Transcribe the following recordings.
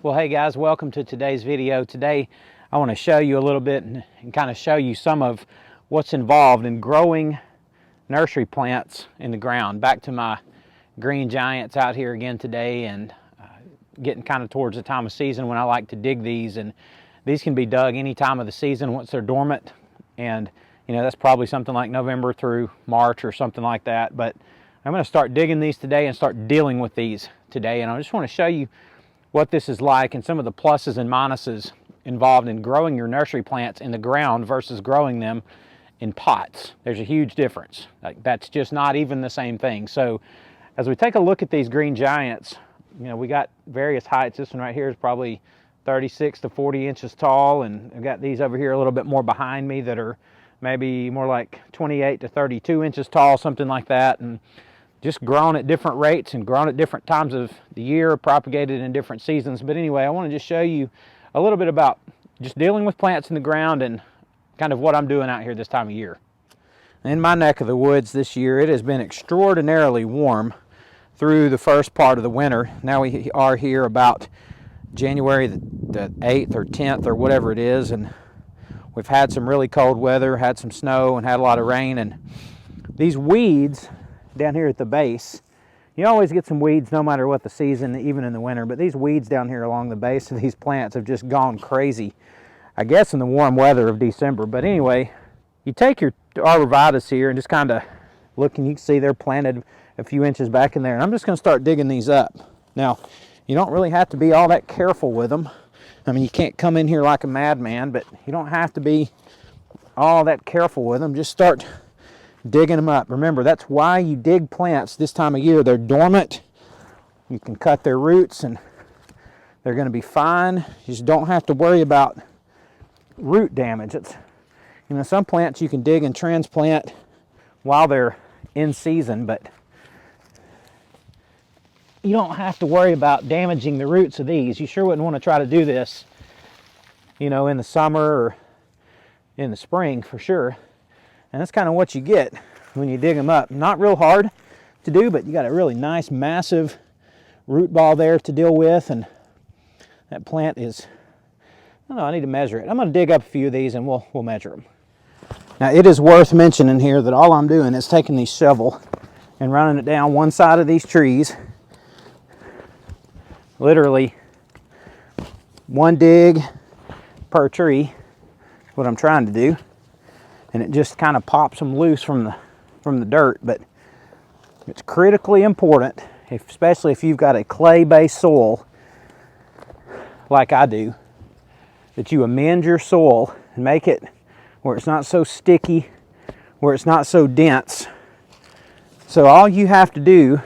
Well, hey guys, welcome to today's video. Today I want to show you a little bit and kind of show you some of what's involved in growing nursery plants in the ground. Back to my green giants out here again today, and getting kind of towards the time of season when I like to dig these. And these can be dug any time of the season once they're dormant, and you know, that's probably something like November through March or something like that. But I'm going to start digging these today and start dealing with these today, and I just want to show you what this is like and some of the pluses and minuses involved in growing your nursery plants in the ground versus growing them in pots. There's a huge difference. Like, that's just not even the same thing. So as we take a look at these green giants, you know, we got various heights. This one right here is probably 36 to 40 inches tall, and I've got these over here a little bit more behind me that are maybe more like 28 to 32 inches tall, something like that. And just grown at different rates and grown at different times of the year, propagated in different seasons. But anyway, I want to just show you a little bit about just dealing with plants in the ground and kind of what I'm doing out here this time of year. In my neck of the woods this year, it has been extraordinarily warm through the first part of the winter. Now we are here about January the 8th or 10th or whatever it is, and we've had some really cold weather, had some snow, and had a lot of rain. And these weeds down here at the base, you always get some weeds no matter what the season, even in the winter, but these weeds down here along the base of these plants have just gone crazy, I guess in the warm weather of December. But anyway, you take your arborvitaes here and just kind of look, and you can see they're planted a few inches back in there, and I'm just going to start digging these up. Now, you don't really have to be all that careful with them. I mean, you can't come in here like a madman, but you don't have to be all that careful with them. Just start digging them up. Remember, that's why you dig plants this time of year. They're dormant. You can cut their roots and they're going to be fine. You just don't have to worry about root damage. It's, you know, some plants you can dig and transplant while they're in season, but you don't have to worry about damaging the roots of these. You sure wouldn't want to try to do this, you know, in the summer or in the spring for sure. And that's kind of what you get when you dig them up. Not real hard to do, but you got a really nice, massive root ball there to deal with. And that plant is, I don't know, I need to measure it. I'm going to dig up a few of these and we'll measure them. Now, it is worth mentioning here that all I'm doing is taking this shovel and running it down one side of these trees. Literally one dig per tree, what I'm trying to do. And it just kind of pops them loose from the dirt. But it's critically important, especially if you've got a clay-based soil like I do, that you amend your soil and make it where it's not so sticky, where it's not so dense. So all you have to do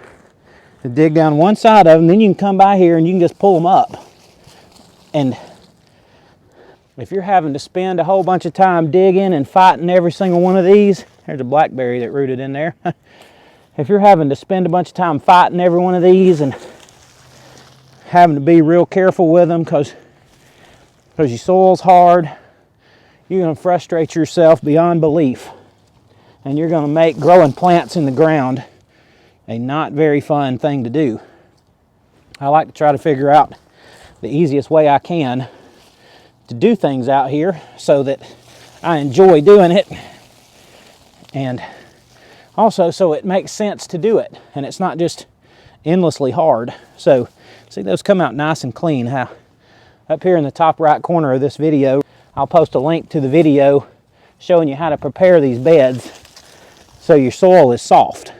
is dig down one side of them, then you can come by here and you can just pull them up. And if you're having to spend a whole bunch of time digging and fighting every single one of these, there's a blackberry that rooted in there. If you're having to spend a bunch of time fighting every one of these and having to be real careful with them because your soil's hard, you're going to frustrate yourself beyond belief. And you're going to make growing plants in the ground a not very fun thing to do. I like to try to figure out the easiest way I can to do things out here so that I enjoy doing it, and also so it makes sense to do it and it's not just endlessly hard. So see, those come out nice and clean. How up here in the top right corner of this video, I'll post a link to the video showing you how to prepare these beds so your soil is soft,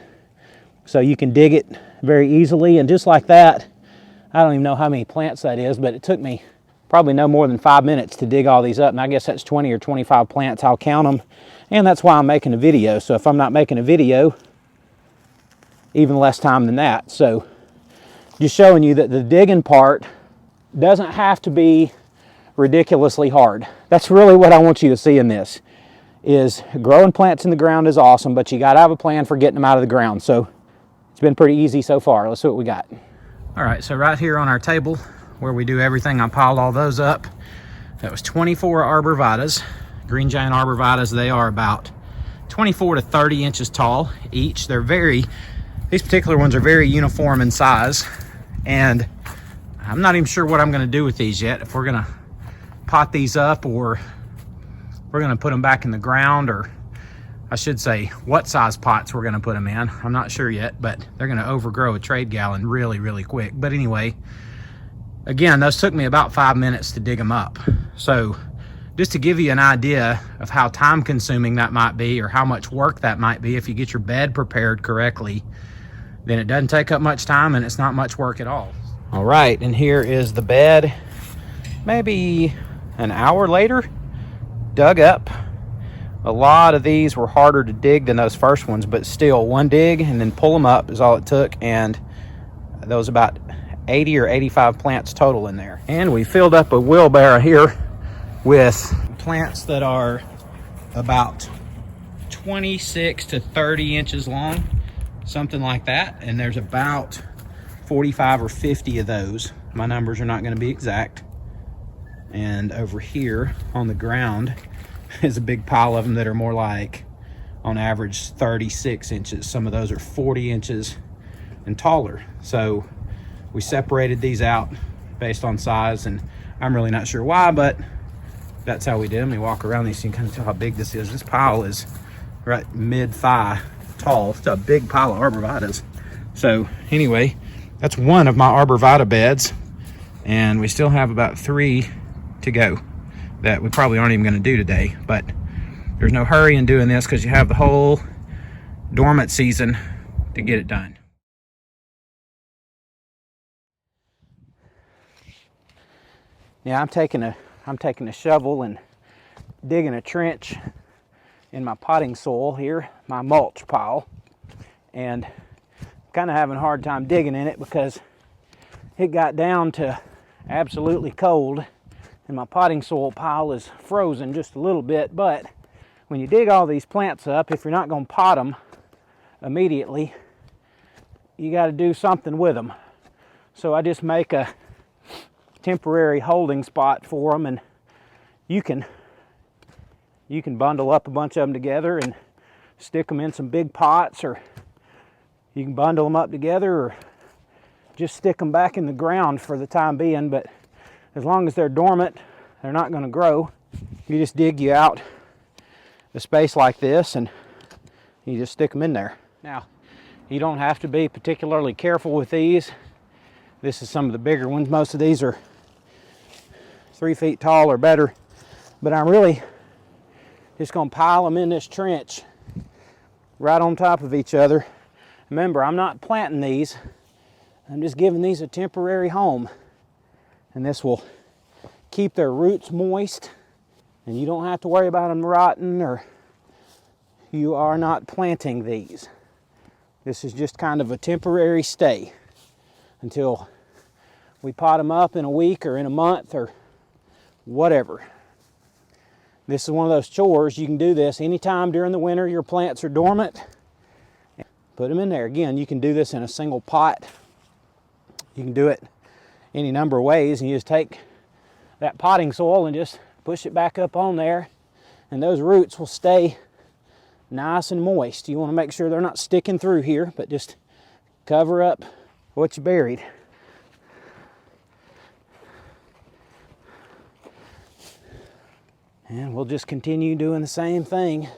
so you can dig it very easily. And just like that, I don't even know how many plants that is, but it took me probably no more than 5 minutes to dig all these up, and I guess that's 20 or 25 plants. I'll count them, and that's why I'm making a video. So if I'm not making a video, even less time than that. So just showing you that the digging part doesn't have to be ridiculously hard. That's really what I want you to see in this, is growing plants in the ground is awesome, but you got to have a plan for getting them out of the ground. So it's been pretty easy so far. Let's see what we got. All right, so right here on our table where we do everything, I piled all those up. That was 24 arborvitaes, green giant arborvitaes. They are about 24 to 30 inches tall each. These particular ones are very uniform in size, and I'm not even sure what I'm gonna do with these yet. If we're gonna pot these up or we're gonna put them back in the ground, or I should say what size pots we're gonna put them in. I'm not sure yet, but they're gonna overgrow a trade gallon really, really quick. But anyway, again, those took me about 5 minutes to dig them up. So just to give you an idea of how time consuming that might be, or how much work that might be if you get your bed prepared correctly, then it doesn't take up much time and it's not much work at all. All right, and here is the bed, maybe an hour later, dug up. A lot of these were harder to dig than those first ones, but still, one dig and then pull them up is all it took, and there was about 80 or 85 plants total in there. And we filled up a wheelbarrow here with plants that are about 26 to 30 inches long, something like that. And there's about 45 or 50 of those. My numbers are not going to be exact. And over here on the ground is a big pile of them that are more like, on average, 36 inches. Some of those are 40 inches and taller. So we separated these out based on size, and I'm really not sure why, but that's how we did them. You walk around these, you can kind of tell how big this is. This pile is right mid-thigh tall. It's a big pile of arborvitaes. So anyway, that's one of my arborvitae beds, and we still have about 3 to go that we probably aren't even going to do today. But there's no hurry in doing this because you have the whole dormant season to get it done. Yeah, I'm taking a shovel and digging a trench in my potting soil here, my mulch pile, and kind of having a hard time digging in it because it got down to absolutely cold and my potting soil pile is frozen just a little bit. But when you dig all these plants up, if you're not going to pot them immediately, you got to do something with them. So I just make a temporary holding spot for them, and you can bundle up a bunch of them together and stick them in some big pots, or you can bundle them up together or just stick them back in the ground for the time being. But as long as they're dormant, they're not going to grow. You just dig you out a space like this and you just stick them in there. Now, you don't have to be particularly careful with these. This is some of the bigger ones. Most of these are 3 feet tall or better, but I'm really just going to pile them in this trench right on top of each other. Remember, I'm not planting these. I'm just giving these a temporary home, and this will keep their roots moist, and you don't have to worry about them rotting, or you are not planting these. This is just kind of a temporary stay until we pot them up in a week or in a month or whatever. This is one of those chores. You can do this anytime during the winter your plants are dormant. Put them in there. Again, you can do this in a single pot. You can do it any number of ways, and you just take that potting soil and just push it back up on there, and those roots will stay nice and moist. You want to make sure they're not sticking through here, but just cover up what you buried. And we'll just continue doing the same thing.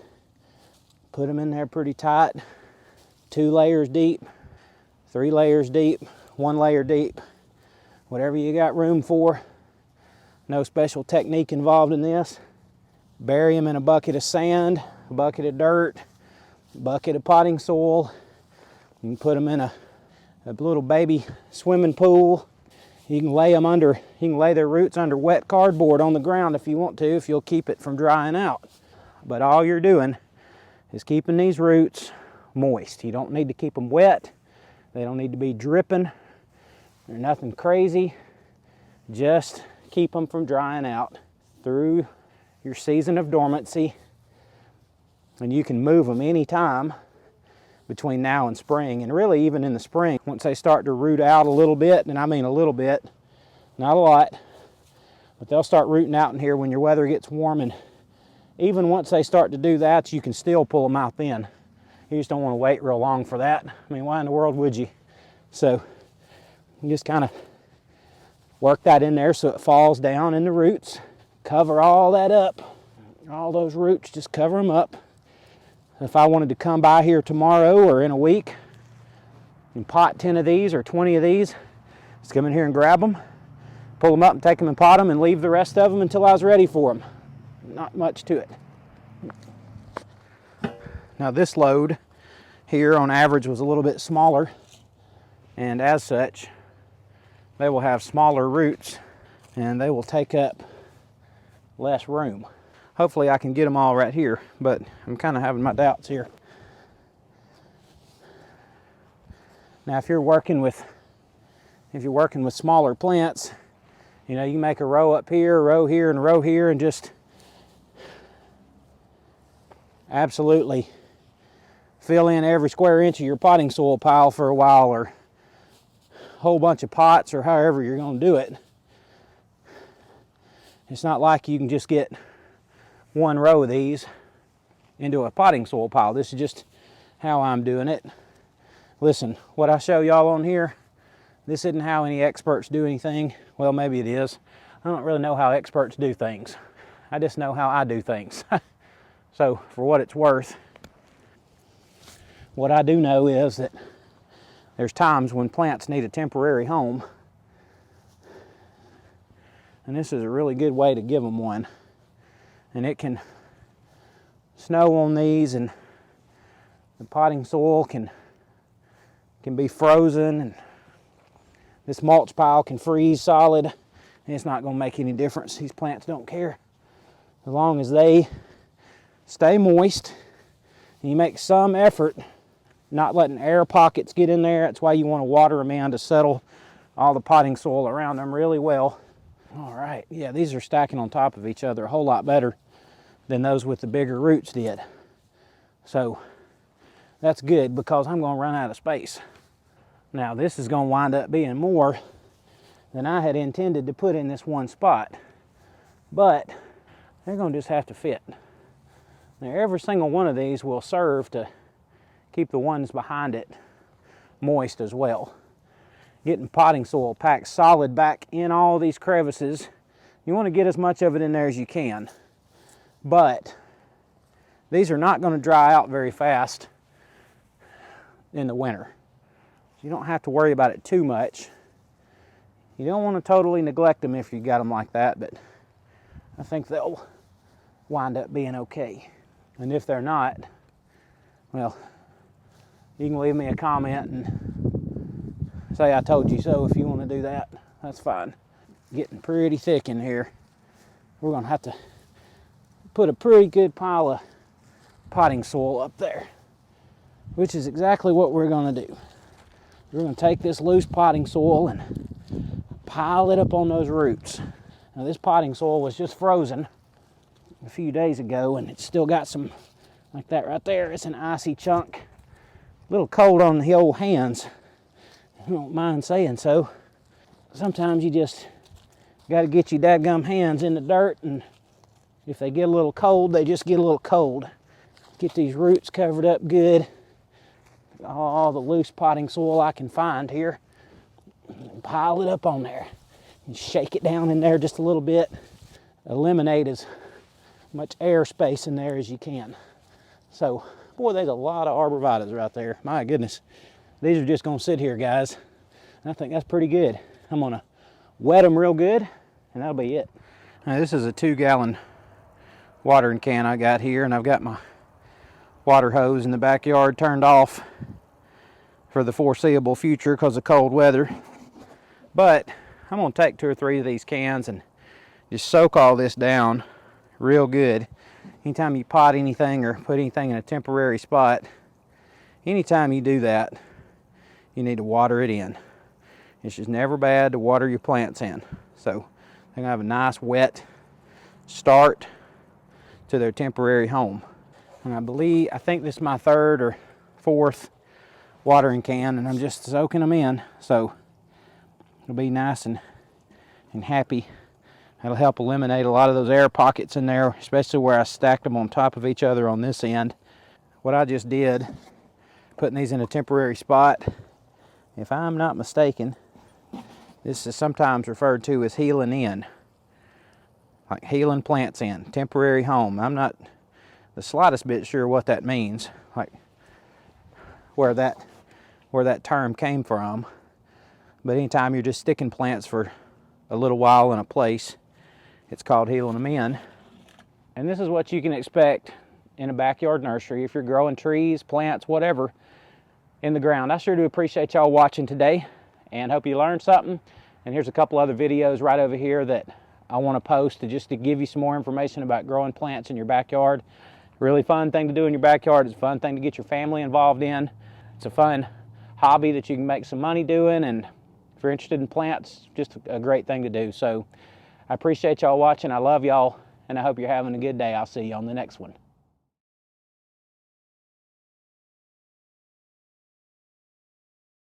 Put them in there pretty tight, 2 layers deep, 3 layers deep, 1 layer deep, whatever you got room for. No special technique involved in this. Bury them in a bucket of sand, a bucket of dirt, a bucket of potting soil. You can put them in a little baby swimming pool. You can lay them under, you can lay their roots under wet cardboard on the ground if you want to, if you'll keep it from drying out. But all you're doing is keeping these roots moist. You don't need to keep them wet. They don't need to be dripping or nothing crazy. Just keep them from drying out through your season of dormancy. And you can move them anytime between now and spring, and really even in the spring, once they start to root out a little bit, and I mean a little bit, not a lot, but they'll start rooting out in here when your weather gets warm. And even once they start to do that, you can still pull them out then. You just don't want to wait real long for that. I mean, why in the world would you? So you just kind of Work that in there so it falls down in the roots. Cover all that up. All those roots, just cover them up. If I wanted to come by here tomorrow or in a week and pot 10 of these or 20 of these, just come in here and grab them, pull them up and take them and pot them and leave the rest of them until I was ready for them. Not much to it. Now this load here on average was a little bit smaller, and as such they will have smaller roots and they will take up less room. Hopefully I can get them all right here, but I'm kind of having my doubts here. Now if you're working with smaller plants, you know, you make a row up here, a row here, and a row here, and just absolutely fill in every square inch of your potting soil pile for a while, or a whole bunch of pots, or however you're going to do it. It's not like you can just get one row of these into a potting soil pile. This is just how I'm doing it. Listen, what I show y'all on here, this isn't how any experts do anything. Well, maybe it is. I don't really know how experts do things. I just know how I do things. So for what it's worth, what I do know is that there's times when plants need a temporary home, and this is a really good way to give them one. And it can snow on these, and the potting soil can be frozen, and this mulch pile can freeze solid, and it's not going to make any difference. These plants don't care. As long as they stay moist and you make some effort not letting air pockets get in there. That's why you want to water them in to settle all the potting soil around them really well. All right, yeah, these are stacking on top of each other a whole lot better than those with the bigger roots did. So that's good, because I'm going to run out of space. Now this is going to wind up being more than I had intended to put in this one spot, but they're going to just have to fit. Now every single one of these will serve to keep the ones behind it moist as well. Getting potting soil packed solid back in all these crevices, you want to get as much of it in there as you can. But these are not going to dry out very fast in the winter. You don't have to worry about it too much. You don't want to totally neglect them if you got them like that, but I think they'll wind up being okay. And if they're not, well, you can leave me a comment and say I told you so if you want to do that. That's fine. Getting pretty thick in here. We're going to have to put a pretty good pile of potting soil up there, which is exactly what we're going to do. We're going to take this loose potting soil and pile it up on those roots. Now this potting soil was just frozen a few days ago, and it's still got some, like that right there, it's an icy chunk. A little cold on the old hands. I don't mind saying so. Sometimes you just got to get your dadgum hands in the dirt, and if they get a little cold, they just get a little cold. Get these roots covered up good. All the loose potting soil I can find here. And pile it up on there. And shake it down in there just a little bit. Eliminate as much air space in there as you can. So, boy, there's a lot of arborvitaes right there. My goodness. These are just going to sit here, guys. And I think that's pretty good. I'm going to wet them real good, and that'll be it. Now, this is a 2-gallon watering can I got here, and I've got my water hose in the backyard turned off for the foreseeable future because of cold weather. But I'm going to take 2 or 3 of these cans and just soak all this down real good. Anytime you pot anything or put anything in a temporary spot, anytime you do that, you need to water it in. It's just never bad to water your plants in. So they're going to have a nice wet start to their temporary home. And I think this is my 3rd or 4th watering can, and I'm just soaking them in. So it'll be nice and happy. That'll help eliminate a lot of those air pockets in there, especially where I stacked them on top of each other on this end. What I just did, putting these in a temporary spot, if I'm not mistaken, This is sometimes referred to as healing in, like healing plants in, temporary home. I'm not the slightest bit sure what that means, like where that term came from. But anytime you're just sticking plants for a little while in a place, it's called healing them in. And this is what you can expect in a backyard nursery if you're growing trees, plants, whatever in the ground. I sure do appreciate y'all watching today and hope you learned something. And here's a couple other videos right over here that I want to post just to give you some more information about growing plants in your backyard. Really fun thing to do in your backyard. It's a fun thing to get your family involved in. It's a fun hobby that you can make some money doing, and if you're interested in plants, just a great thing to do. So I appreciate y'all watching. I love y'all, and I hope you're having a good day. I'll see you on the next one.